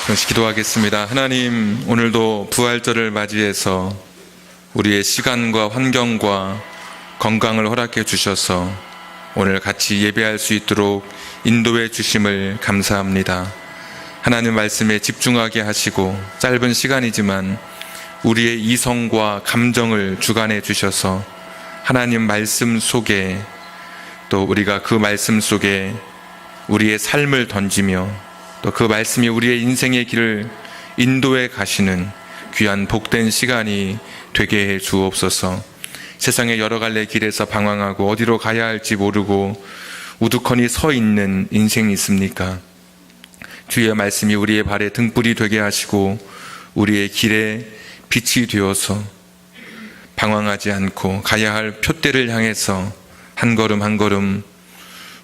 잠시 기도하겠습니다. 하나님, 오늘도 부활절을 맞이해서 우리의 시간과 환경과 건강을 허락해 주셔서 오늘 같이 예배할 수 있도록 인도해 주심을 감사합니다. 하나님 말씀에 집중하게 하시고 짧은 시간이지만 우리의 이성과 감정을 주관해 주셔서 하나님 말씀 속에 또 우리가 그 말씀 속에 우리의 삶을 던지며 또 그 말씀이 우리의 인생의 길을 인도해 가시는 귀한 복된 시간이 되게 해 주옵소서. 세상의 여러 갈래 길에서 방황하고 어디로 가야 할지 모르고 우두커니 서 있는 인생이 있습니까? 주의 말씀이 우리의 발에 등불이 되게 하시고 우리의 길에 빛이 되어서 방황하지 않고 가야 할 표대를 향해서 한 걸음 한 걸음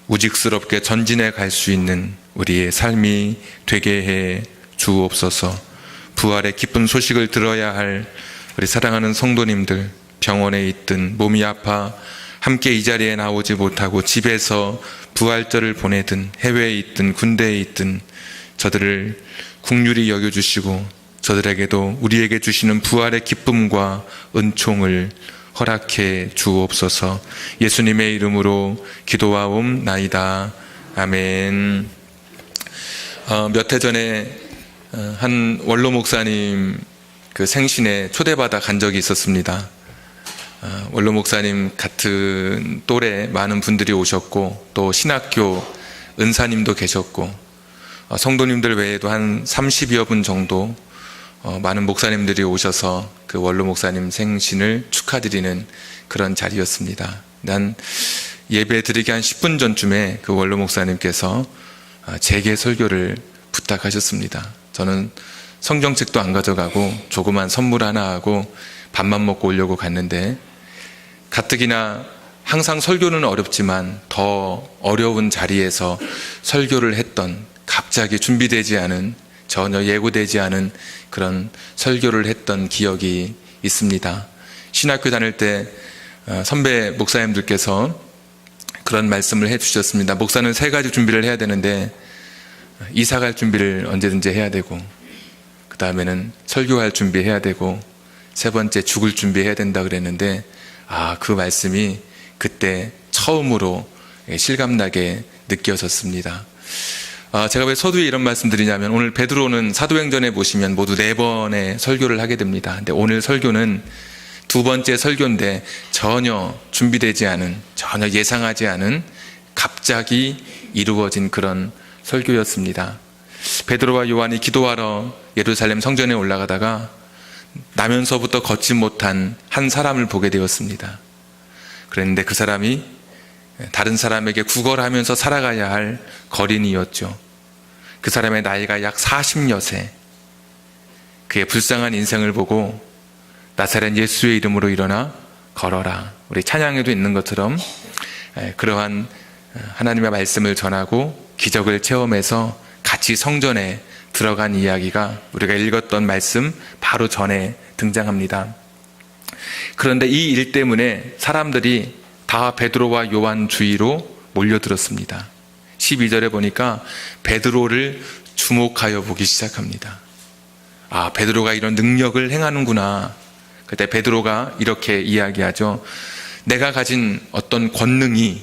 우직스럽게 전진해 갈 수 있는 우리의 삶이 되게 해 주옵소서. 부활의 기쁜 소식을 들어야 할 우리 사랑하는 성도님들, 병원에 있든 몸이 아파 함께 이 자리에 나오지 못하고 집에서 부활절을 보내든 해외에 있든 군대에 있든 저들을 긍휼히 여겨주시고 저들에게도 우리에게 주시는 부활의 기쁨과 은총을 허락해 주옵소서. 예수님의 이름으로 기도하옵나이다. 아멘. 몇 해 전에 한 원로 목사님 그 생신에 초대받아 간 적이 있었습니다. 원로 목사님 같은 또래 많은 분들이 오셨고 또 신학교 은사님도 계셨고 성도님들 외에도 한 30여 분 정도 많은 목사님들이 오셔서 그 원로 목사님 생신을 축하드리는 그런 자리였습니다. 난 예배 드리기 한 10분 전쯤에 그 원로 목사님께서 재개 설교를 부탁하셨습니다. 저는 성경책도 안 가져가고 조그만 선물 하나 하고 밥만 먹고 오려고 갔는데 가뜩이나 항상 설교는 어렵지만 더 어려운 자리에서 설교를 했던 갑자기 준비되지 않은 전혀 예고되지 않은 그런 설교를 했던 기억이 있습니다. 신학교 다닐 때 선배 목사님들께서 그런 말씀을 해주셨습니다. 목사는 3가지 준비를 해야 되는데 이사 갈 준비를 언제든지 해야 되고 그 다음에는 설교할 준비해야 되고 세 번째 죽을 준비해야 된다 그랬는데 그 말씀이 그때 처음으로 실감나게 느껴졌습니다. 제가 왜 서두에 이런 말씀 드리냐면 오늘 베드로는 사도행전에 보시면 모두 4번의 설교를 하게 됩니다. 근데 오늘 설교는 2번째 설교인데 전혀 준비되지 않은, 전혀 예상하지 않은 갑자기 이루어진 그런 설교였습니다. 베드로와 요한이 기도하러 예루살렘 성전에 올라가다가 나면서부터 걷지 못한 한 사람을 보게 되었습니다. 그랬는데 그 사람이 다른 사람에게 구걸하면서 살아가야 할 거린이었죠. 그 사람의 나이가 약 40여세. 그의 불쌍한 인생을 보고 나사렛 예수의 이름으로 일어나 걸어라. 우리 찬양에도 있는 것처럼 그러한 하나님의 말씀을 전하고 기적을 체험해서 같이 성전에 들어간 이야기가 우리가 읽었던 말씀 바로 전에 등장합니다. 그런데 이 일 때문에 사람들이 다 베드로와 요한 주위로 몰려들었습니다. 12절에 보니까 베드로를 주목하여 보기 시작합니다. 베드로가 이런 능력을 행하는구나. 그때 베드로가 이렇게 이야기하죠. 내가 가진 어떤 권능이,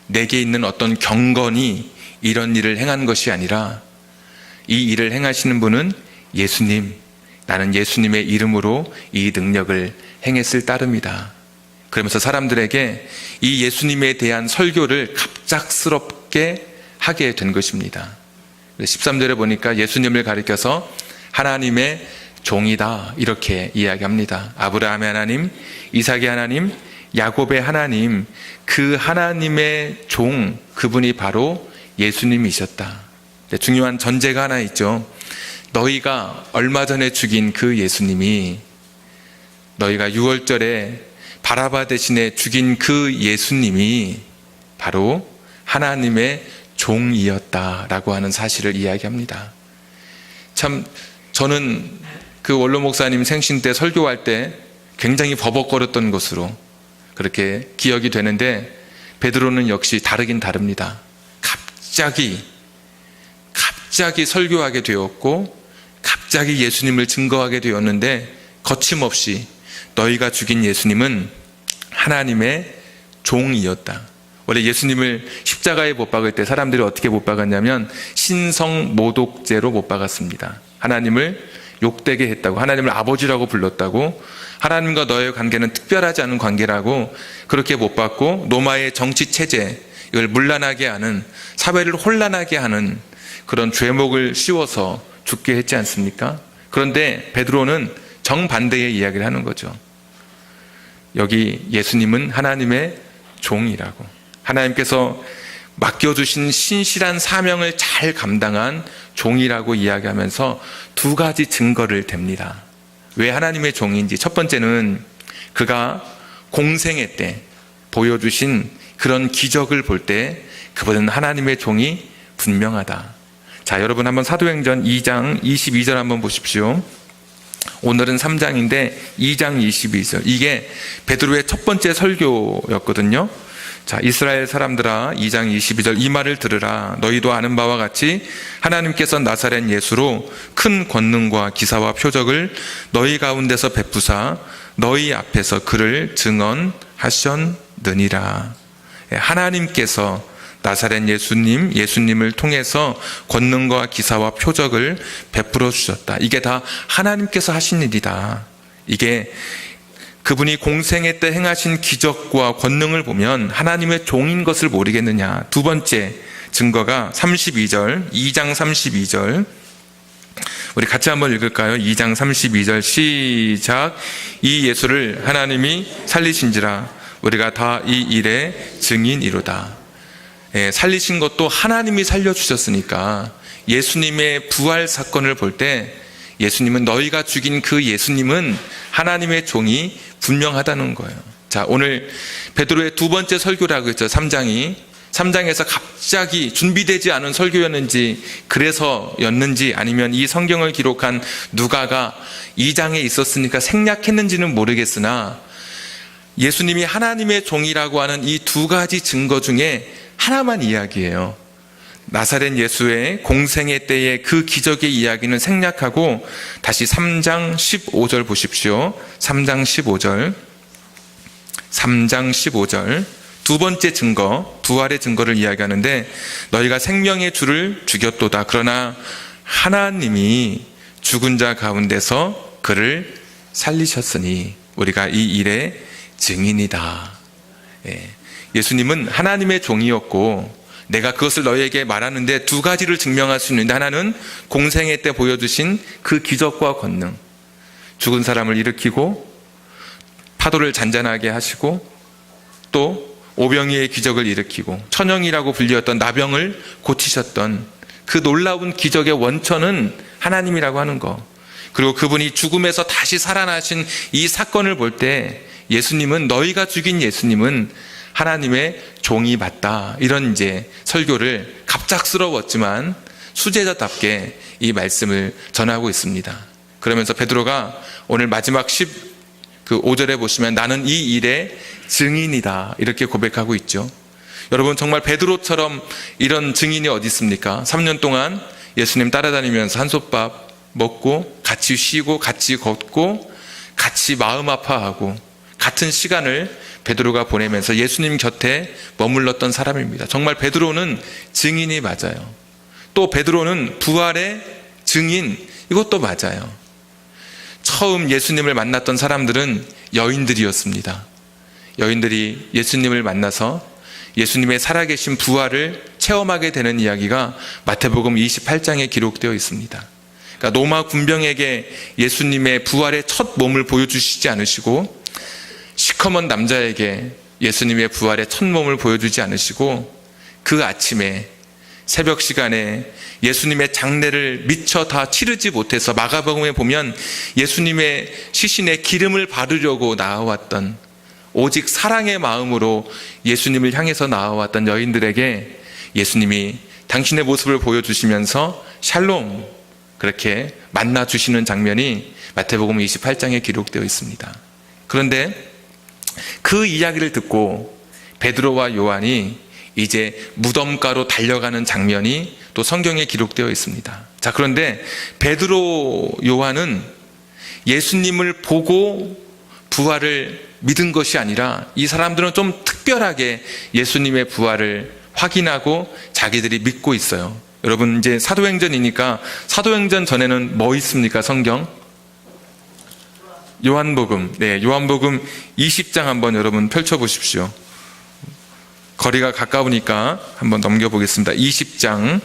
내게 있는 어떤 경건이 이런 일을 행한 것이 아니라 이 일을 행하시는 분은 예수님, 나는 예수님의 이름으로 이 능력을 행했을 따름이다. 그러면서 사람들에게 이 예수님에 대한 설교를 갑작스럽게 하게 된 것입니다. 13절에 보니까 예수님을 가리켜서 하나님의 종이다 이렇게 이야기합니다. 아브라함의 하나님, 이삭의 하나님, 야곱의 하나님, 그 하나님의 종, 그분이 바로 예수님이셨다. 중요한 전제가 하나 있죠. 너희가 얼마 전에 죽인 그 예수님이, 너희가 6월절에 바라바 대신에 죽인 그 예수님이 바로 하나님의 종이었다라고 하는 사실을 이야기합니다. 참 저는 그 원로 목사님 생신 때 설교할 때 굉장히 버벅거렸던 것으로 그렇게 기억이 되는데 베드로는 역시 다르긴 다릅니다. 갑자기 설교하게 되었고 갑자기 예수님을 증거하게 되었는데 거침없이 너희가 죽인 예수님은 하나님의 종이었다. 원래 예수님을 십자가에 못 박을 때 사람들이 어떻게 못 박았냐면 신성모독죄로 못 박았습니다. 하나님을 욕되게 했다고, 하나님을 아버지라고 불렀다고, 하나님과 너의 관계는 특별하지 않은 관계라고 그렇게 못 박고 로마의 정치 체제, 이걸 문란하게 하는, 사회를 혼란하게 하는 그런 죄목을 씌워서 죽게 했지 않습니까? 그런데 베드로는 정반대의 이야기를 하는 거죠. 여기 예수님은 하나님의 종이라고, 하나님께서 맡겨주신 신실한 사명을 잘 감당한 종이라고 이야기하면서 두 가지 증거를 댑니다. 왜 하나님의 종인지. 첫 번째는 그가 공생애 때 보여주신 그런 기적을 볼 때 그분은 하나님의 종이 분명하다. 자, 여러분 한번 사도행전 2장 22절 한번 보십시오. 오늘은 3장인데 2장 22절. 이게 베드로의 첫 번째 설교였거든요. 자, 이스라엘 사람들아, 2장 22절, 이 말을 들으라. 너희도 아는 바와 같이 하나님께서 나사렛 예수로 큰 권능과 기사와 표적을 너희 가운데서 베푸사 너희 앞에서 그를 증언하셨느니라. 하나님께서 나사렛 예수님을 통해서 권능과 기사와 표적을 베풀어 주셨다. 이게 다 하나님께서 하신 일이다. 이게 그분이 공생애 때 행하신 기적과 권능을 보면 하나님의 종인 것을 모르겠느냐. 두 번째 증거가 32절, 2장 32절. 우리 같이 한번 읽을까요? 2장 32절 시작. 이 예수를 하나님이 살리신지라 우리가 다 이 일의 증인이로다. 살리신 것도 하나님이 살려주셨으니까 예수님의 부활 사건을 볼 때 예수님은, 너희가 죽인 그 예수님은 하나님의 종이 분명하다는 거예요. 자, 오늘 베드로의 두 번째 설교라고 했죠. 3장에서 갑자기 준비되지 않은 설교였는지 그래서였는지 아니면 이 성경을 기록한 누가가 2장에 있었으니까 생략했는지는 모르겠으나 예수님이 하나님의 종이라고 하는 이 두 가지 증거 중에 하나만 이야기해요. 나사렛 예수의 공생애 때의 그 기적의 이야기는 생략하고 다시 3장 15절 보십시오. 3장 15절 두 번째 증거, 부활의 증거를 이야기하는데 너희가 생명의 주를 죽였도다. 그러나 하나님이 죽은 자 가운데서 그를 살리셨으니 우리가 이 일의 증인이다. 예수님은 하나님의 종이었고 내가 그것을 너희에게 말하는데 두 가지를 증명할 수 있는데, 하나는 공생애 때 보여주신 그 기적과 권능, 죽은 사람을 일으키고 파도를 잔잔하게 하시고 또 오병이의 기적을 일으키고 천영이라고 불리었던 나병을 고치셨던 그 놀라운 기적의 원천은 하나님이라고 하는 거, 그리고 그분이 죽음에서 다시 살아나신 이 사건을 볼 때 예수님은, 너희가 죽인 예수님은 하나님의 종이 맞다. 이런 이제 설교를 갑작스러웠지만 수제자답게 이 말씀을 전하고 있습니다. 그러면서 베드로가 오늘 마지막 5절에 보시면 나는 이 일의 증인이다. 이렇게 고백하고 있죠. 여러분, 정말 베드로처럼 이런 증인이 어디 있습니까? 3년 동안 예수님 따라다니면서 한솥밥 먹고 같이 쉬고 같이 걷고 같이 마음 아파하고 같은 시간을 베드로가 보내면서 예수님 곁에 머물렀던 사람입니다. 정말 베드로는 증인이 맞아요. 또 베드로는 부활의 증인, 이것도 맞아요. 처음 예수님을 만났던 사람들은 여인들이었습니다. 여인들이 예수님을 만나서 예수님의 살아계신 부활을 체험하게 되는 이야기가 마태복음 28장에 기록되어 있습니다. 그러니까 로마 군병에게 예수님의 부활의 첫 몸을 보여주시지 않으시고 시커먼 남자에게 예수님의 부활의 첫 몸을 보여주지 않으시고 그 아침에 새벽 시간에 예수님의 장례를 미처 다 치르지 못해서 마가복음에 보면 예수님의 시신에 기름을 바르려고 나와왔던, 오직 사랑의 마음으로 예수님을 향해서 나와왔던 여인들에게 예수님이 당신의 모습을 보여주시면서 샬롬, 그렇게 만나주시는 장면이 마태복음 28장에 기록되어 있습니다. 그런데 그 이야기를 듣고 베드로와 요한이 이제 무덤가로 달려가는 장면이 또 성경에 기록되어 있습니다. 자, 그런데 베드로, 요한은 예수님을 보고 부활을 믿은 것이 아니라 이 사람들은 좀 특별하게 예수님의 부활을 확인하고 자기들이 믿고 있어요. 여러분, 이제 사도행전이니까 사도행전 전에는 뭐 있습니까? 성경? 요한복음. 네, 요한복음 20장 한번 여러분 펼쳐보십시오. 거리가 가까우니까 한번 넘겨보겠습니다. 20장,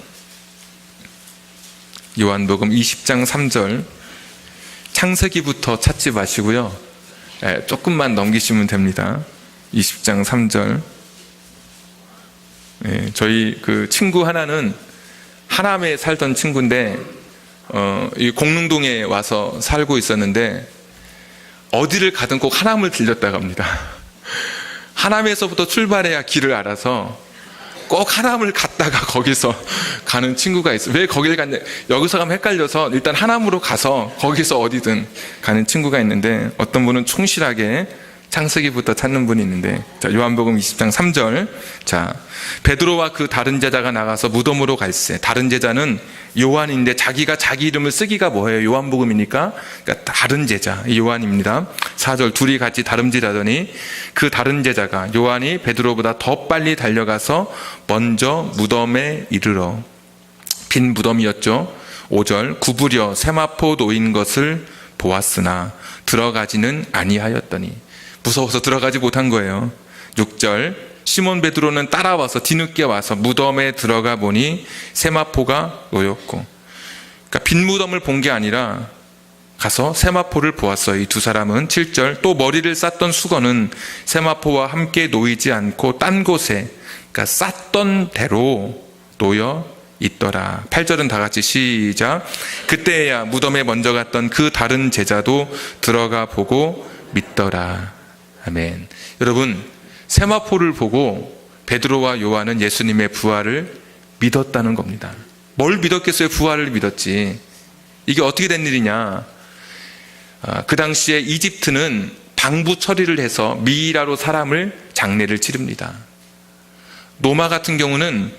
요한복음 20장 3절. 창세기부터 찾지 마시고요. 조금만 넘기시면 됩니다. 20장 3절. 저희 그 친구 하나는 하남에 살던 친구인데, 이 공릉동에 와서 살고 있었는데, 어디를 가든 꼭 하남을 들렸다고 합니다. 하남에서부터 출발해야 길을 알아서 꼭 하남을 갔다가 거기서 가는 친구가 있어요. 왜 거길 갔냐? 여기서 가면 헷갈려서 일단 하남으로 가서 거기서 어디든 가는 친구가 있는데, 어떤 분은 충실하게 창세기부터 찾는 분이 있는데, 자, 요한복음 20장 3절. 자, 베드로와 그 다른 제자가 나가서 무덤으로 갈새. 다른 제자는 요한인데 자기가 자기 이름을 쓰기가 뭐예요? 요한복음이니까. 그러니까 다른 제자 요한입니다. 4절. 둘이 같이 다름질하더니 그 다른 제자가 요한이 베드로보다 더 빨리 달려가서 먼저 무덤에 이르러, 빈 무덤이었죠. 5절. 구부려 세마포 놓인 것을 보았으나 들어가지는 아니하였더니, 무서워서 들어가지 못한 거예요. 6절. 시몬 베드로는 따라와서 뒤늦게 와서 무덤에 들어가 보니 세마포가 놓였고, 그러니까 빈 무덤을 본 게 아니라 가서 세마포를 보았어요. 이 두 사람은. 7절. 또 머리를 쌌던 수건은 세마포와 함께 놓이지 않고 딴 곳에, 그러니까 쌌던 대로 놓여 있더라. 8절은 다 같이 시작. 그때야 무덤에 먼저 갔던 그 다른 제자도 들어가 보고 믿더라. 아멘. 여러분, 세마포를 보고 베드로와 요한은 예수님의 부활을 믿었다는 겁니다. 뭘 믿었겠어요? 부활을 믿었지. 이게 어떻게 된 일이냐? 그 당시에 이집트는 방부 처리를 해서 미이라로 사람을 장례를 치릅니다. 로마 같은 경우는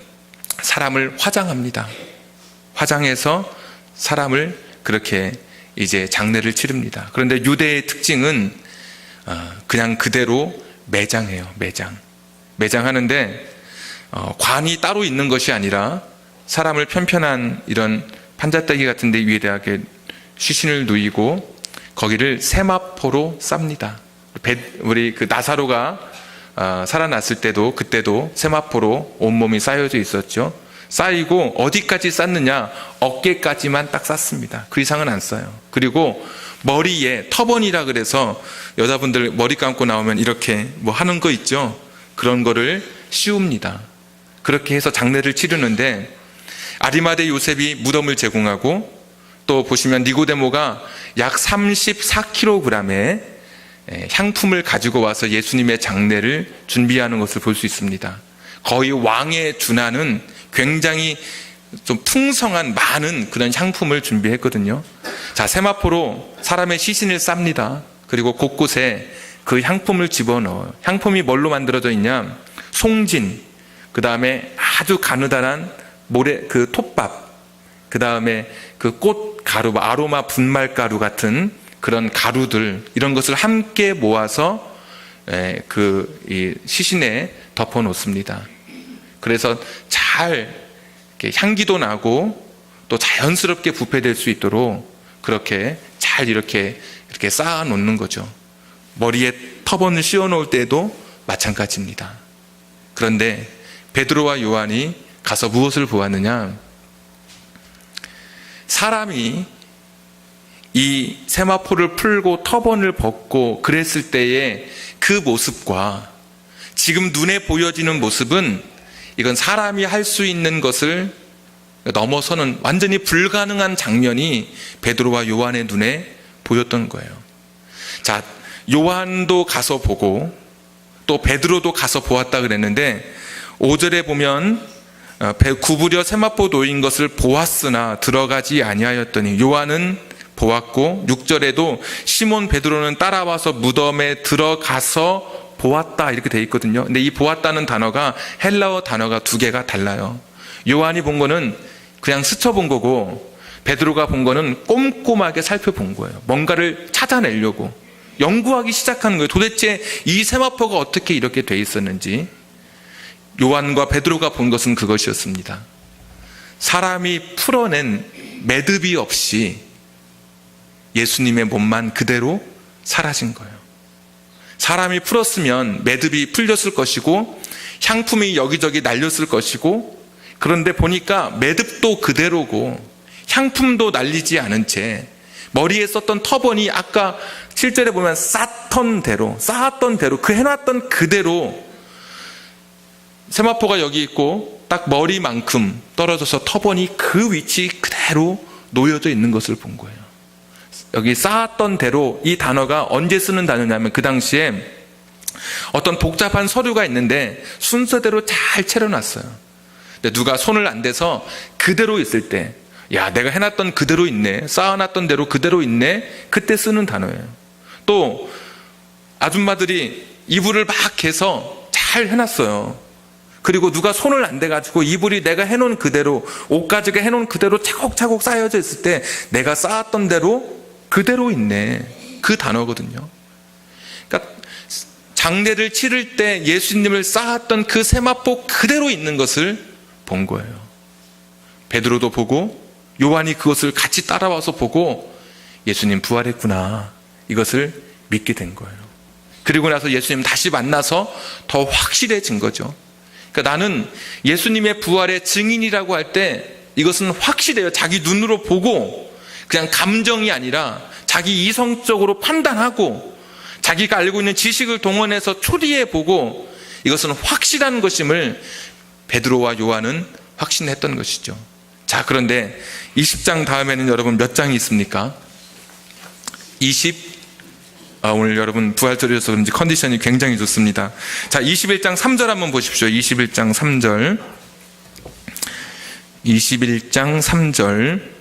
사람을 화장합니다. 화장해서 사람을 그렇게 이제 장례를 치릅니다. 그런데 유대의 특징은 그냥 그대로 매장해요. 매장하는데 관이 따로 있는 것이 아니라 사람을 편편한 이런 판자떼기 같은 데 위에다가 시신을 누이고 거기를 세마포로 쌉니다. 우리 그 나사로가 살아났을 때도, 그때도 세마포로 온몸이 쌓여져 있었죠. 쌓이고 어디까지 쌌느냐? 어깨까지만 딱 쌌습니다. 그 이상은 안 싸요. 그리고 머리에 터번이라 그래서 여자분들 머리 감고 나오면 이렇게 뭐 하는 거 있죠. 그런 거를 씌웁니다. 그렇게 해서 장례를 치르는데, 아리마대 요셉이 무덤을 제공하고, 또 보시면 니고데모가 약 34kg의 향품을 가지고 와서 예수님의 장례를 준비하는 것을 볼 수 있습니다. 거의 왕에 준하는 굉장히 좀 풍성한 많은 그런 향품을 준비했거든요. 자, 세마포로 사람의 시신을 쌉니다. 그리고 곳곳에 그 향품을 집어넣어요. 향품이 뭘로 만들어져 있냐? 송진, 그 다음에 아주 가느다란 모래, 그 톱밥, 그 다음에 그 꽃가루, 아로마 분말가루 같은 그런 가루들, 이런 것을 함께 모아서 이 시신에 덮어 놓습니다. 그래서 잘 이렇게 향기도 나고 또 자연스럽게 부패될 수 있도록 그렇게 잘 이렇게 쌓아 놓는 거죠. 머리에 터번을 씌워 놓을 때도 마찬가지입니다. 그런데 베드로와 요한이 가서 무엇을 보았느냐? 사람이 이 세마포를 풀고 터번을 벗고 그랬을 때의 그 모습과 지금 눈에 보여지는 모습은, 이건 사람이 할 수 있는 것을 넘어서는 완전히 불가능한 장면이 베드로와 요한의 눈에 보였던 거예요. 자, 요한도 가서 보고 또 베드로도 가서 보았다 그랬는데, 5절에 보면 구부려 세마포 놓인 것을 보았으나 들어가지 아니하였더니, 요한은 보았고, 6절에도 시몬 베드로는 따라와서 무덤에 들어가서 보았다 이렇게 돼 있거든요. 근데 이 보았다는 단어가 헬라어 단어가 두 개가 달라요. 요한이 본 거는 그냥 스쳐본 거고, 베드로가 본 거는 꼼꼼하게 살펴본 거예요. 뭔가를 찾아내려고 연구하기 시작하는 거예요. 도대체 이 세마포가 어떻게 이렇게 돼 있었는지. 요한과 베드로가 본 것은 그것이었습니다. 사람이 풀어낸 매듭이 없이 예수님의 몸만 그대로 사라진 거예요. 사람이 풀었으면 매듭이 풀렸을 것이고 향품이 여기저기 날렸을 것이고, 그런데 보니까 매듭도 그대로고 향품도 날리지 않은 채 머리에 썼던 터번이 아까 7절에 보면 쌓았던 대로 그 해놨던 그대로 세마포가 여기 있고 딱 머리만큼 떨어져서 터번이 그 위치 그대로 놓여져 있는 것을 본 거예요. 여기 쌓았던 대로, 이 단어가 언제 쓰는 단어냐면 그 당시에 어떤 복잡한 서류가 있는데 순서대로 잘 차려놨어요. 근데 누가 손을 안 대서 그대로 있을 때, 야, 내가 해놨던 그대로 있네, 쌓아놨던 대로 그대로 있네, 그때 쓰는 단어예요. 또 아줌마들이 이불을 막 해서 잘 해놨어요. 그리고 누가 손을 안 대가지고 이불이 내가 해놓은 그대로, 옷가지가 해놓은 그대로 차곡차곡 쌓여져 있을 때 내가 쌓았던 대로 그대로 있네, 그 단어거든요. 그러니까 장례를 치를 때 예수님을 쌓았던 그 세마포 그대로 있는 것을 본 거예요. 베드로도 보고 요한이 그것을 같이 따라와서 보고 예수님 부활했구나, 이것을 믿게 된 거예요. 그리고 나서 예수님 다시 만나서 더 확실해진 거죠. 그러니까 나는 예수님의 부활의 증인이라고 할 때 이것은 확실해요. 자기 눈으로 보고 그냥 감정이 아니라 자기 이성적으로 판단하고 자기가 알고 있는 지식을 동원해서 추리해 보고 이것은 확실한 것임을 베드로와 요한은 확신했던 것이죠. 자, 그런데 20장 다음에는 여러분 몇 장이 있습니까? 오늘 여러분 부활절이어서 그런지 컨디션이 굉장히 좋습니다. 자, 21장 3절 한번 보십시오. 21장 3절. 21장 3절.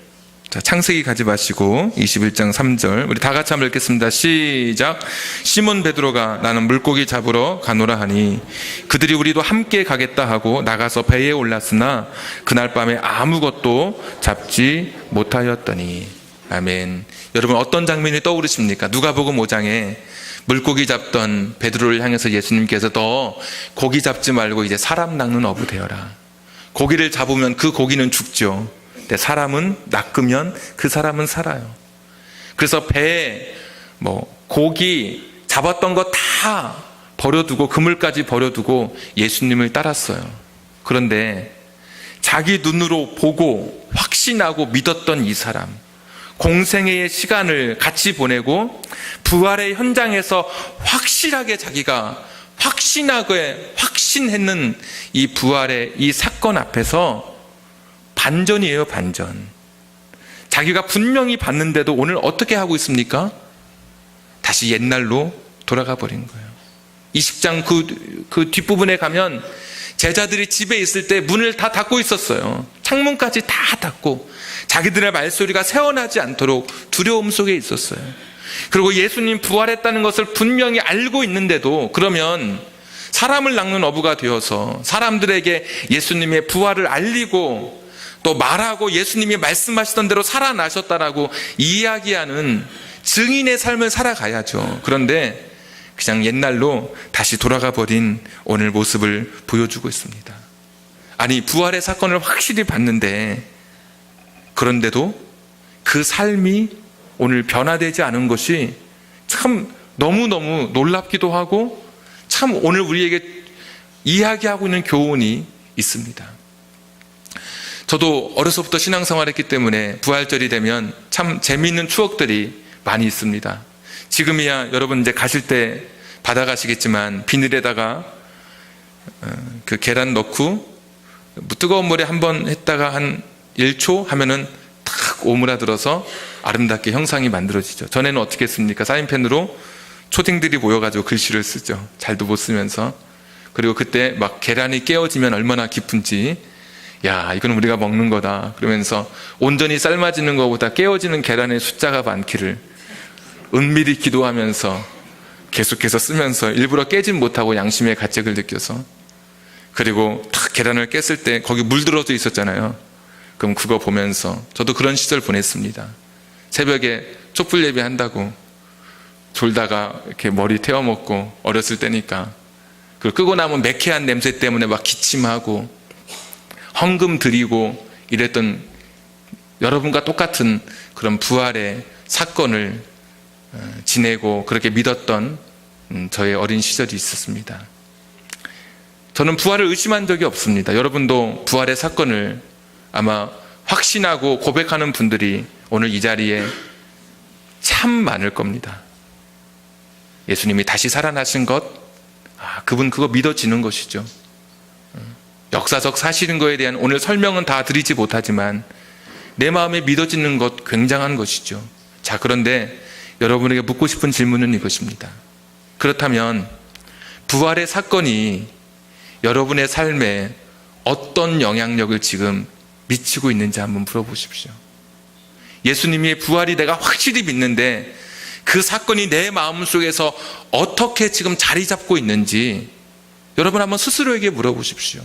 자, 창세기 가지 마시고 21장 3절. 우리 다 같이 한번 읽겠습니다. 시작. 시몬 베드로가 나는 물고기 잡으러 가노라 하니 그들이 우리도 함께 가겠다 하고 나가서 배에 올랐으나 그날 밤에 아무것도 잡지 못하였더니. 아멘. 여러분 어떤 장면이 떠오르십니까? 누가복음 5장에 물고기 잡던 베드로를 향해서 예수님께서 너 고기 잡지 말고 이제 사람 낚는 어부 되어라. 고기를 잡으면 그 고기는 죽죠. 근데 사람은 낚으면 그 사람은 살아요. 그래서 배에 고기 잡았던 거 다 버려두고 그물까지 버려두고 예수님을 따랐어요. 그런데 자기 눈으로 보고 확신하고 믿었던 이 사람, 공생애의 시간을 같이 보내고 부활의 현장에서 확실하게 자기가 확신했는 이 부활의 이 사건 앞에서 반전이에요, 반전. 자기가 분명히 봤는데도 오늘 어떻게 하고 있습니까? 다시 옛날로 돌아가 버린 거예요. 20장 그 뒷부분에 가면 제자들이 집에 있을 때 문을 다 닫고 있었어요. 창문까지 다 닫고 자기들의 말소리가 새어나지 않도록 두려움 속에 있었어요. 그리고 예수님 부활했다는 것을 분명히 알고 있는데도 그러면 사람을 낚는 어부가 되어서 사람들에게 예수님의 부활을 알리고 또 말하고 예수님이 말씀하시던 대로 살아나셨다라고 이야기하는 증인의 삶을 살아가야죠. 그런데 그냥 옛날로 다시 돌아가 버린 오늘 모습을 보여주고 있습니다. 아니, 부활의 사건을 확실히 봤는데 그런데도 그 삶이 오늘 변화되지 않은 것이 참 너무너무 놀랍기도 하고 참 오늘 우리에게 이야기하고 있는 교훈이 있습니다. 저도 어려서부터 신앙생활했기 때문에 부활절이 되면 참 재미있는 추억들이 많이 있습니다. 지금이야 여러분 이제 가실 때 받아가시겠지만 비닐에다가 그 계란 넣고 뜨거운 물에 한번 했다가 한 1초 하면은 탁 오므라들어서 아름답게 형상이 만들어지죠. 전에는 어떻게 했습니까? 사인펜으로 초딩들이 모여가지고 글씨를 쓰죠. 잘도 못 쓰면서. 그리고 그때 막 계란이 깨어지면 얼마나 기쁜지, 야, 이건 우리가 먹는 거다 그러면서 온전히 삶아지는 것보다 깨어지는 계란의 숫자가 많기를 은밀히 기도하면서 계속해서 쓰면서 일부러 깨진 못하고 양심의 가책을 느껴서, 그리고 탁 계란을 깼을 때 거기 물 들어져 있었잖아요. 그럼 그거 보면서 저도 그런 시절 보냈습니다. 새벽에 촛불 예배 한다고 졸다가 이렇게 머리 태워먹고, 어렸을 때니까 그걸 끄고 나면 매캐한 냄새 때문에 막 기침하고 헌금 드리고 이랬던, 여러분과 똑같은 그런 부활의 사건을 지내고 그렇게 믿었던 저의 어린 시절이 있었습니다. 저는 부활을 의심한 적이 없습니다. 여러분도 부활의 사건을 아마 확신하고 고백하는 분들이 오늘 이 자리에 참 많을 겁니다. 예수님이 다시 살아나신 것, 그분 그거 믿어지는 것이죠. 역사적 사실인 거에 대한 오늘 설명은 다 드리지 못하지만 내 마음에 믿어지는 것 굉장한 것이죠. 자, 그런데 여러분에게 묻고 싶은 질문은 이것입니다. 그렇다면 부활의 사건이 여러분의 삶에 어떤 영향력을 지금 미치고 있는지 한번 물어보십시오. 예수님의 부활이 내가 확실히 믿는데 그 사건이 내 마음속에서 어떻게 지금 자리 잡고 있는지 여러분 한번 스스로에게 물어보십시오.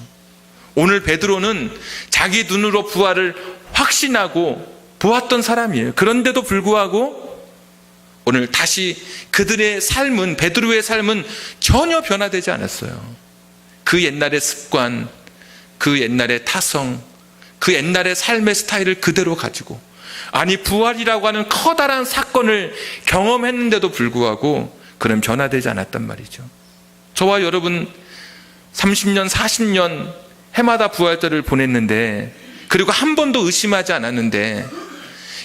오늘 베드로는 자기 눈으로 부활을 확신하고 보았던 사람이에요. 그런데도 불구하고 오늘 다시 그들의 삶은, 베드로의 삶은 전혀 변화되지 않았어요. 그 옛날의 습관, 그 옛날의 타성, 그 옛날의 삶의 스타일을 그대로 가지고, 아니 부활이라고 하는 커다란 사건을 경험했는데도 불구하고 그는 변화되지 않았단 말이죠. 저와 여러분 30년, 40년 해마다 부활절을 보냈는데, 그리고 한 번도 의심하지 않았는데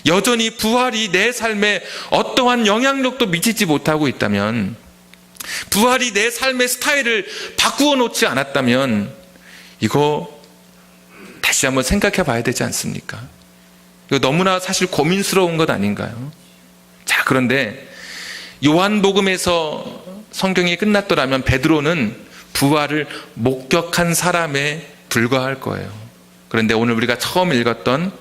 여전히 부활이 내 삶에 어떠한 영향력도 미치지 못하고 있다면, 부활이 내 삶의 스타일을 바꾸어 놓지 않았다면 이거 다시 한번 생각해 봐야 되지 않습니까? 이거 너무나 사실 고민스러운 것 아닌가요? 자, 그런데 요한복음에서 성경이 끝났더라면 베드로는 부활을 목격한 사람에 불과할 거예요. 그런데 오늘 우리가 처음 읽었던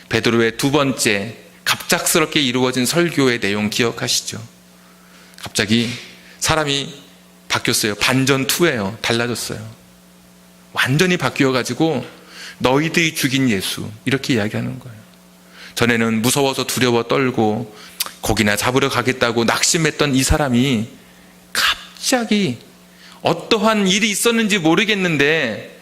베드로의 두 번째 갑작스럽게 이루어진 설교의 내용 기억하시죠? 갑자기 사람이 바뀌었어요. 반전투예요. 달라졌어요. 완전히 바뀌어가지고 너희들이 죽인 예수, 이렇게 이야기하는 거예요. 전에는 무서워서 두려워 떨고 고기나 잡으러 가겠다고 낙심했던 이 사람이 갑자기 어떠한 일이 있었는지 모르겠는데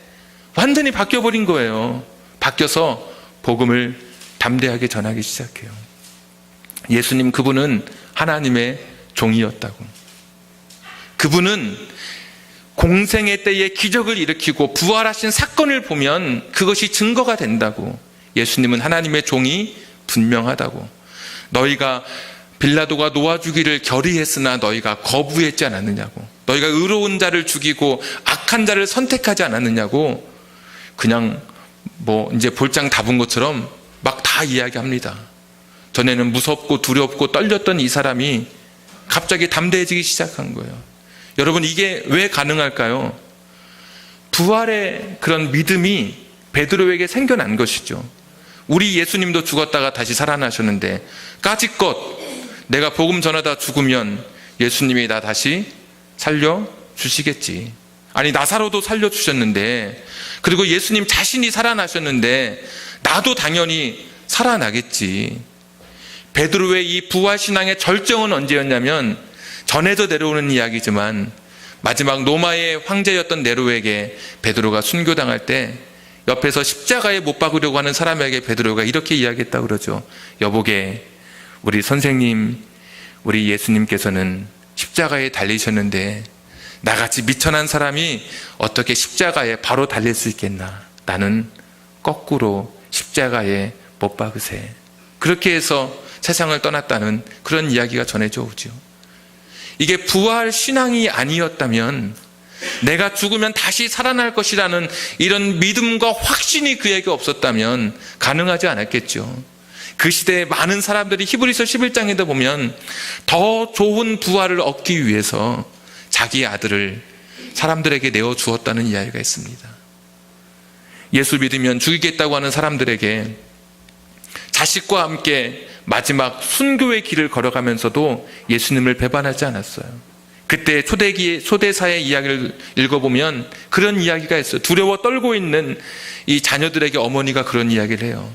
완전히 바뀌어버린 거예요. 바뀌어서 복음을 담대하게 전하기 시작해요. 예수님, 그분은 하나님의 종이었다고. 그분은 공생의 때에 기적을 일으키고 부활하신 사건을 보면 그것이 증거가 된다고. 예수님은 하나님의 종이 분명하다고. 너희가 빌라도가 놓아주기를 결의했으나 너희가 거부했지 않았느냐고. 너희가 의로운 자를 죽이고 악한 자를 선택하지 않았느냐고. 그냥 이제 볼장 답은 것처럼 막 다 이야기합니다. 전에는 무섭고 두렵고 떨렸던 이 사람이 갑자기 담대해지기 시작한 거예요. 여러분, 이게 왜 가능할까요? 부활의 그런 믿음이 베드로에게 생겨난 것이죠. 우리 예수님도 죽었다가 다시 살아나셨는데 까짓것 내가 복음 전하다 죽으면 예수님이 나 다시 살려주시겠지. 아니, 나사로도 살려주셨는데, 그리고 예수님 자신이 살아나셨는데 나도 당연히 살아나겠지. 베드로의 이 부활신앙의 절정은 언제였냐면, 전해져 내려오는 이야기지만 마지막 로마의 황제였던 네로에게 베드로가 순교당할 때 옆에서 십자가에 못 박으려고 하는 사람에게 베드로가 이렇게 이야기했다고 그러죠. 여보게, 우리 선생님, 우리 예수님께서는 십자가에 달리셨는데 나같이 미천한 사람이 어떻게 십자가에 바로 달릴 수 있겠나. 나는 거꾸로 십자가에 못 박으세. 그렇게 해서 세상을 떠났다는 그런 이야기가 전해져 오죠. 이게 부활 신앙이 아니었다면, 내가 죽으면 다시 살아날 것이라는 이런 믿음과 확신이 그에게 없었다면 가능하지 않았겠죠. 그 시대에 많은 사람들이 히브리서 11장에도 보면 더 좋은 부활을 얻기 위해서 자기 아들을 사람들에게 내어주었다는 이야기가 있습니다. 예수 믿으면 죽이겠다고 하는 사람들에게 자식과 함께 마지막 순교의 길을 걸어가면서도 예수님을 배반하지 않았어요. 그때 초대사의 이야기를 읽어보면 그런 이야기가 있어요. 두려워 떨고 있는 이 자녀들에게 어머니가 그런 이야기를 해요.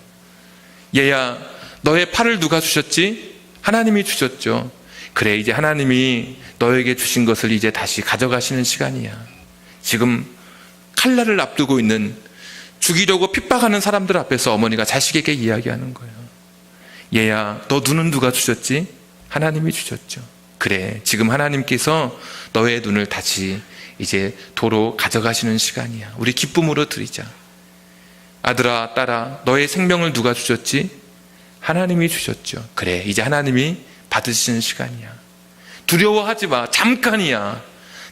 얘야, 너의 팔을 누가 주셨지? 하나님이 주셨죠. 그래, 이제 하나님이 너에게 주신 것을 이제 다시 가져가시는 시간이야. 지금 칼날을 앞두고 있는, 죽이려고 핍박하는 사람들 앞에서 어머니가 자식에게 이야기하는 거예요. 얘야, 너 눈은 누가 주셨지? 하나님이 주셨죠. 그래, 지금 하나님께서 너의 눈을 다시 이제 도로 가져가시는 시간이야. 우리 기쁨으로 드리자. 아들아, 딸아, 너의 생명을 누가 주셨지? 하나님이 주셨죠. 그래, 이제 하나님이 받으시는 시간이야. 두려워하지 마. 잠깐이야.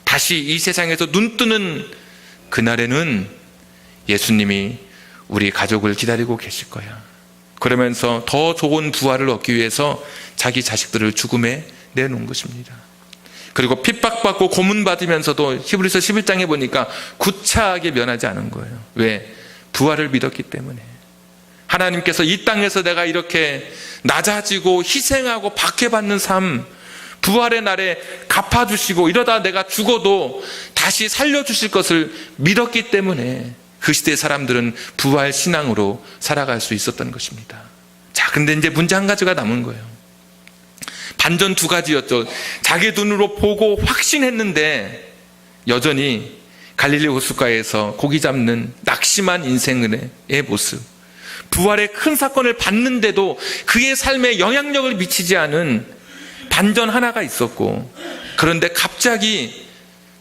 다시 이 세상에서 눈 뜨는 그날에는 예수님이 우리 가족을 기다리고 계실 거야. 그러면서 더 좋은 부활을 얻기 위해서 자기 자식들을 죽음에 내놓은 것입니다. 그리고 핍박받고 고문받으면서도 히브리서 11장에 보니까 구차하게 면하지 않은 거예요. 왜? 부활을 믿었기 때문에. 하나님께서 이 땅에서 내가 이렇게 낮아지고 희생하고 박해받는 삶, 부활의 날에 갚아주시고 이러다 내가 죽어도 다시 살려주실 것을 믿었기 때문에 그 시대 사람들은 부활 신앙으로 살아갈 수 있었던 것입니다. 자, 근데 이제 문제 한 가지가 남은 거예요. 반전 두 가지였죠. 자기 눈으로 보고 확신했는데 여전히 갈릴리 호숫가에서 고기 잡는 낙심한 인생의 모습, 부활의 큰 사건을 봤는데도 그의 삶에 영향력을 미치지 않은 반전 하나가 있었고, 그런데 갑자기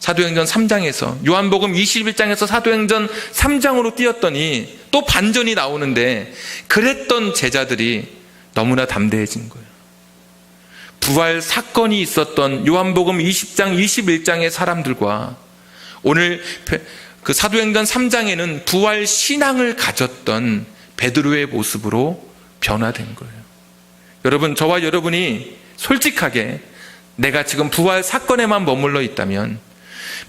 사도행전 3장에서 요한복음 21장에서 사도행전 3장으로 뛰었더니 또 반전이 나오는데, 그랬던 제자들이 너무나 담대해진 거예요. 부활 사건이 있었던 요한복음 20장 21장의 사람들과 오늘 그 사도행전 3장에는 부활 신앙을 가졌던 베드로의 모습으로 변화된 거예요. 여러분, 저와 여러분이 솔직하게 내가 지금 부활 사건에만 머물러 있다면,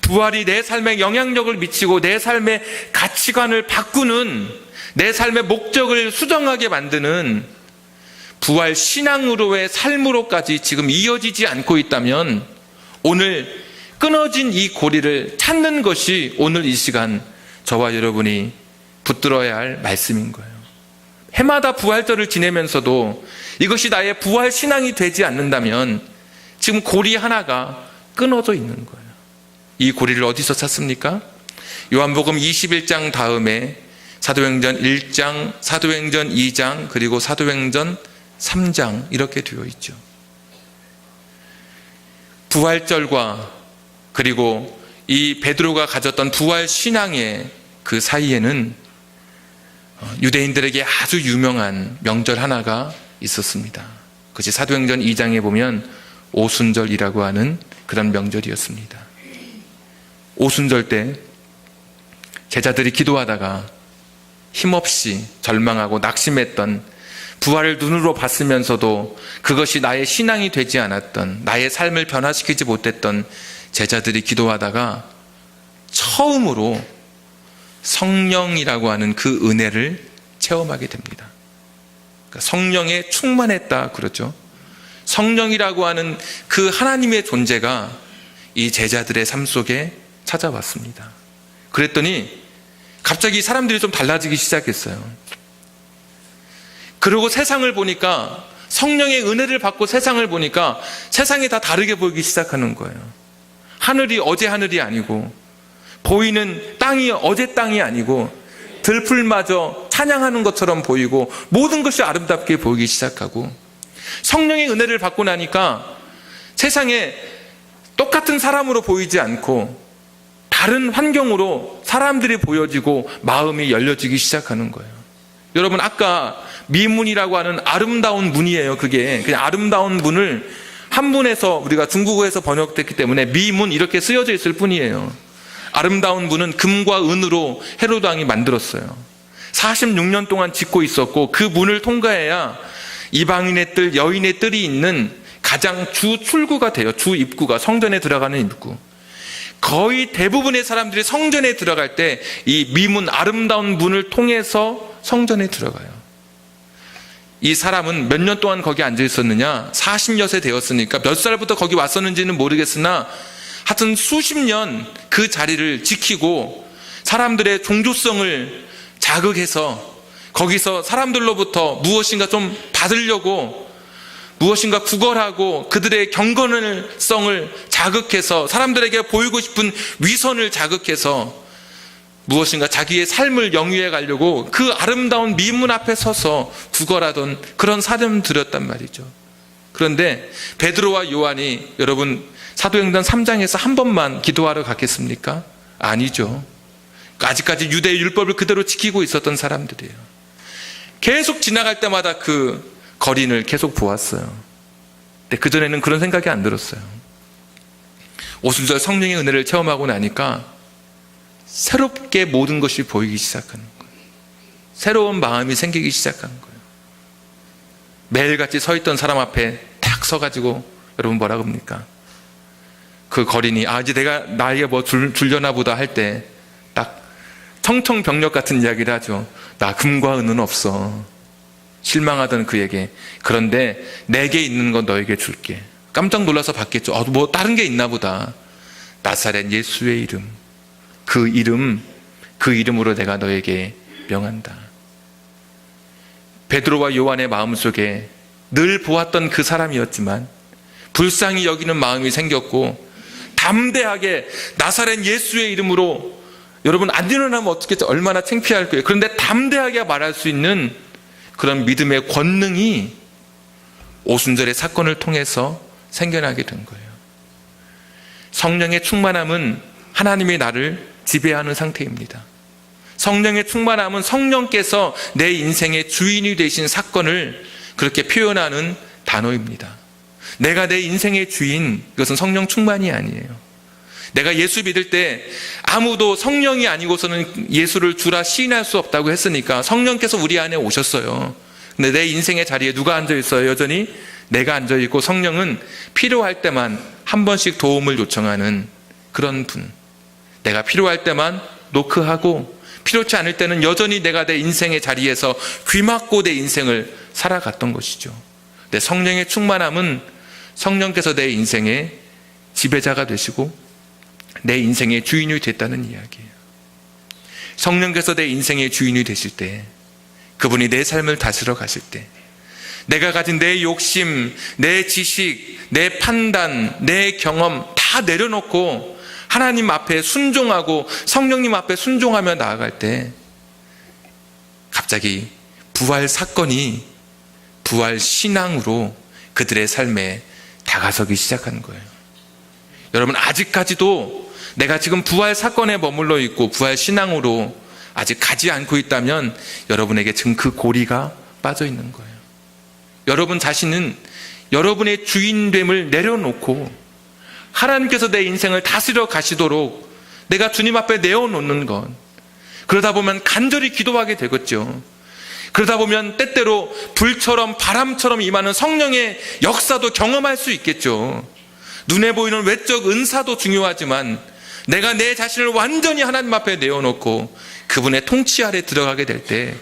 부활이 내 삶에 영향력을 미치고 내 삶의 가치관을 바꾸는, 내 삶의 목적을 수정하게 만드는 부활 신앙으로의 삶으로까지 지금 이어지지 않고 있다면, 오늘 끊어진 이 고리를 찾는 것이 오늘 이 시간 저와 여러분이 붙들어야 할 말씀인 거예요. 해마다 부활절을 지내면서도 이것이 나의 부활 신앙이 되지 않는다면 지금 고리 하나가 끊어져 있는 거예요. 이 고리를 어디서 찾습니까? 요한복음 21장 다음에 사도행전 1장, 사도행전 2장, 그리고 사도행전 3장 이렇게 되어 있죠. 부활절과 그리고 이 베드로가 가졌던 부활 신앙의 그 사이에는 유대인들에게 아주 유명한 명절 하나가 있었습니다. 그것이 사도행전 2장에 보면 오순절이라고 하는 그런 명절이었습니다. 오순절 때 제자들이 기도하다가 힘없이 절망하고 낙심했던, 부활을 눈으로 봤으면서도 그것이 나의 신앙이 되지 않았던, 나의 삶을 변화시키지 못했던 제자들이 기도하다가 처음으로 성령이라고 하는 그 은혜를 체험하게 됩니다. 그러니까 성령에 충만했다 그러죠. 성령이라고 하는 그 하나님의 존재가 이 제자들의 삶 속에 찾아왔습니다. 그랬더니 갑자기 사람들이 좀 달라지기 시작했어요. 그리고 세상을 보니까, 성령의 은혜를 받고 세상을 보니까 세상이 다 다르게 보이기 시작하는 거예요. 하늘이 어제 하늘이 아니고, 보이는 땅이 어제 땅이 아니고, 들풀마저 찬양하는 것처럼 보이고, 모든 것이 아름답게 보이기 시작하고, 성령의 은혜를 받고 나니까 세상에 똑같은 사람으로 보이지 않고 다른 환경으로 사람들이 보여지고 마음이 열려지기 시작하는 거예요. 여러분, 아까 미문이라고 하는 아름다운 문이에요. 그게 그냥 아름다운 문을 한문에서 우리가 중국어에서 번역됐기 때문에 미문 이렇게 쓰여져 있을 뿐이에요. 아름다운 문은 금과 은으로 헤로드 왕이 만들었어요. 46년 동안 짓고 있었고, 그 문을 통과해야 이방인의 뜰, 여인의 뜰이 있는 가장 주 출구가 돼요. 주 입구가, 성전에 들어가는 입구. 거의 대부분의 사람들이 성전에 들어갈 때 이 미문, 아름다운 문을 통해서 성전에 들어가요. 이 사람은 몇 년 동안 거기 앉아 있었느냐? 40여세 되었으니까 몇 살부터 거기 왔었는지는 모르겠으나 하여튼 수십 년 그 자리를 지키고 사람들의 종교성을 자극해서 거기서 사람들로부터 무엇인가 좀 받으려고 무엇인가 구걸하고 그들의 경건성을 자극해서 사람들에게 보이고 싶은 위선을 자극해서 무엇인가 자기의 삶을 영위해 가려고 그 아름다운 미문 앞에 서서 구걸하던 그런 사람들이었단 말이죠. 그런데 베드로와 요한이 여러분 사도행전 3장에서 한 번만 기도하러 갔겠습니까? 아니죠. 아직까지 유대의 율법을 그대로 지키고 있었던 사람들이에요. 계속 지나갈 때마다 그 거린을 계속 보았어요. 근데 그전에는 그런 생각이 안 들었어요. 오순절 성령의 은혜를 체험하고 나니까 새롭게 모든 것이 보이기 시작하는 거예요. 새로운 마음이 생기기 시작하는 거예요. 매일같이 서 있던 사람 앞에 딱 서가지고 여러분 뭐라 그럽니까? 그 거린이 이제 내가 나에게 뭐 줄려나 보다 할 때 딱 청청병력 같은 이야기를 하죠. 나 금과 은은 없어. 실망하던 그에게 그런데 내게 있는 건 너에게 줄게. 깜짝 놀라서 받겠죠. 뭐 다른 게 있나 보다. 나사렛 예수의 이름, 그 이름으로 내가 너에게 명한다. 베드로와 요한의 마음속에 늘 보았던 그 사람이었지만 불쌍히 여기는 마음이 생겼고 담대하게 나사렛 예수의 이름으로 여러분 안 일어나면 어떻겠죠? 얼마나 창피할 거예요. 그런데 담대하게 말할 수 있는 그런 믿음의 권능이 오순절의 사건을 통해서 생겨나게 된 거예요. 성령의 충만함은 하나님이 나를 지배하는 상태입니다. 성령의 충만함은 성령께서 내 인생의 주인이 되신 사건을 그렇게 표현하는 단어입니다. 내가 내 인생의 주인, 그것은 성령 충만이 아니에요. 내가 예수 믿을 때 아무도 성령이 아니고서는 예수를 주라 시인할 수 없다고 했으니까 성령께서 우리 안에 오셨어요. 근데 내 인생의 자리에 누가 앉아 있어요? 여전히 내가 앉아 있고 성령은 필요할 때만 한 번씩 도움을 요청하는 그런 분. 내가 필요할 때만 노크하고 필요치 않을 때는 여전히 내가 내 인생의 자리에서 귀막고 내 인생을 살아갔던 것이죠. 내 성령의 충만함은 성령께서 내 인생의 지배자가 되시고 내 인생의 주인이 됐다는 이야기예요. 성령께서 내 인생의 주인이 되실 때, 그분이 내 삶을 다스려 가실 때, 내가 가진 내 욕심, 내 지식, 내 판단, 내 경험 다 내려놓고 하나님 앞에 순종하고 성령님 앞에 순종하며 나아갈 때 갑자기 부활 사건이 부활 신앙으로 그들의 삶에 다가서기 시작하는 거예요. 여러분 아직까지도 내가 지금 부활 사건에 머물러 있고 부활 신앙으로 아직 가지 않고 있다면 여러분에게 지금 그 고리가 빠져 있는 거예요. 여러분 자신은 여러분의 주인됨을 내려놓고 하나님께서 내 인생을 다스려 가시도록 내가 주님 앞에 내어놓는 것, 그러다 보면 간절히 기도하게 되겠죠. 그러다 보면 때때로 불처럼 바람처럼 임하는 성령의 역사도 경험할 수 있겠죠. 눈에 보이는 외적 은사도 중요하지만 내가 내 자신을 완전히 하나님 앞에 내어놓고 그분의 통치 아래 들어가게 될 때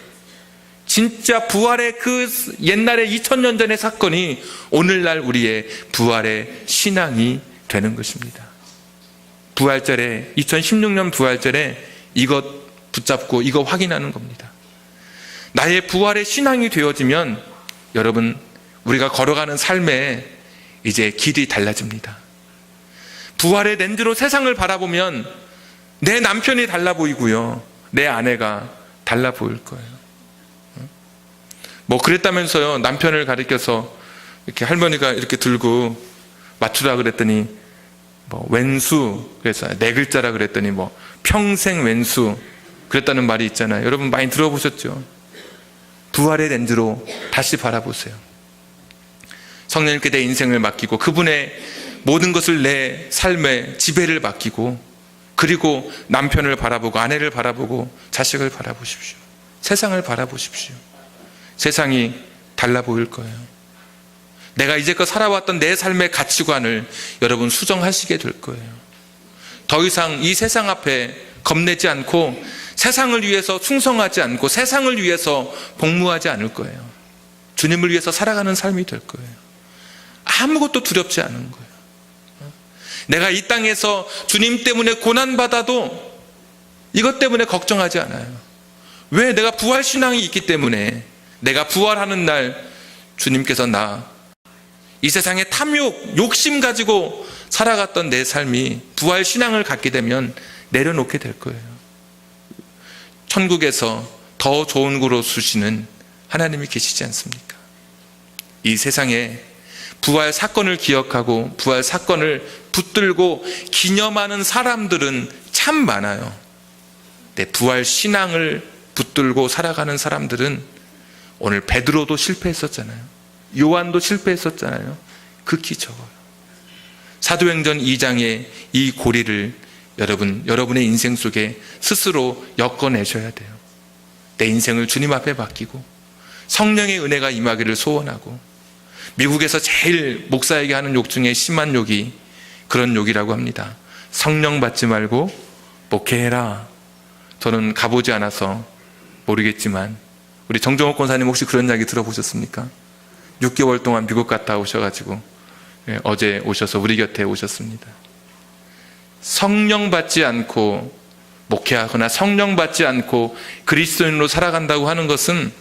진짜 부활의 그 옛날에 2000년 전의 사건이 오늘날 우리의 부활의 신앙이 되는 것입니다. 부활절에 2016년 부활절에 이것 붙잡고 이거 확인하는 겁니다. 나의 부활의 신앙이 되어지면 여러분 우리가 걸어가는 삶에 이제 길이 달라집니다. 부활의 렌즈로 세상을 바라보면 내 남편이 달라 보이고요, 내 아내가 달라 보일 거예요. 뭐 그랬다면서요, 남편을 가리켜서 이렇게 할머니가 이렇게 들고 맞추라 그랬더니 뭐 왼수, 그래서 네 글자라 그랬더니 뭐 평생 왼수 그랬다는 말이 있잖아요. 여러분 많이 들어보셨죠? 부활의 렌즈로 다시 바라보세요. 성령님께 내 인생을 맡기고 그분의 모든 것을 내 삶의 지배를 맡기고, 그리고 남편을 바라보고 아내를 바라보고 자식을 바라보십시오. 세상을 바라보십시오. 세상이 달라 보일 거예요. 내가 이제껏 살아왔던 내 삶의 가치관을 여러분 수정하시게 될 거예요. 더 이상 이 세상 앞에 겁내지 않고 세상을 위해서 충성하지 않고 세상을 위해서 복무하지 않을 거예요. 주님을 위해서 살아가는 삶이 될 거예요. 아무것도 두렵지 않은 거예요. 내가 이 땅에서 주님 때문에 고난받아도 이것 때문에 걱정하지 않아요. 왜? 내가 부활신앙이 있기 때문에. 내가 부활하는 날 주님께서 이 세상에 탐욕, 욕심 가지고 살아갔던 내 삶이 부활신앙을 갖게 되면 내려놓게 될 거예요. 천국에서 더 좋은 곳으로 주시는 하나님이 계시지 않습니까? 이 세상에 부활 사건을 기억하고 부활 사건을 붙들고 기념하는 사람들은 참 많아요. 부활 신앙을 붙들고 살아가는 사람들은 오늘 베드로도 실패했었잖아요. 요한도 실패했었잖아요. 극히 적어요. 사도행전 2장의 이 고리를 여러분의 인생 속에 스스로 엮어내셔야 돼요. 내 인생을 주님 앞에 맡기고 성령의 은혜가 임하기를 소원하고, 미국에서 제일 목사에게 하는 욕 중에 심한 욕이 그런 욕이라고 합니다. 성령 받지 말고 목회해라. 저는 가보지 않아서 모르겠지만 우리 정정옥 권사님 혹시 그런 이야기 들어보셨습니까? 6개월 동안 미국 갔다 오셔가지고 어제 오셔서 우리 곁에 오셨습니다. 성령 받지 않고 목회하거나 성령 받지 않고 그리스도인으로 살아간다고 하는 것은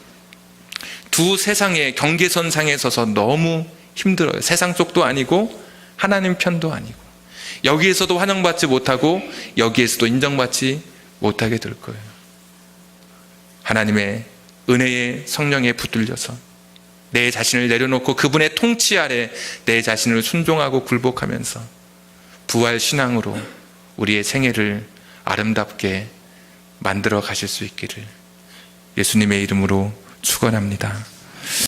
두 세상의 경계선상에 서서 너무 힘들어요. 세상 쪽도 아니고 하나님 편도 아니고, 여기에서도 환영받지 못하고 여기에서도 인정받지 못하게 될 거예요. 하나님의 은혜의 성령에 붙들려서 내 자신을 내려놓고 그분의 통치 아래 내 자신을 순종하고 굴복하면서 부활 신앙으로 우리의 생애를 아름답게 만들어 가실 수 있기를 예수님의 이름으로 축원합니다.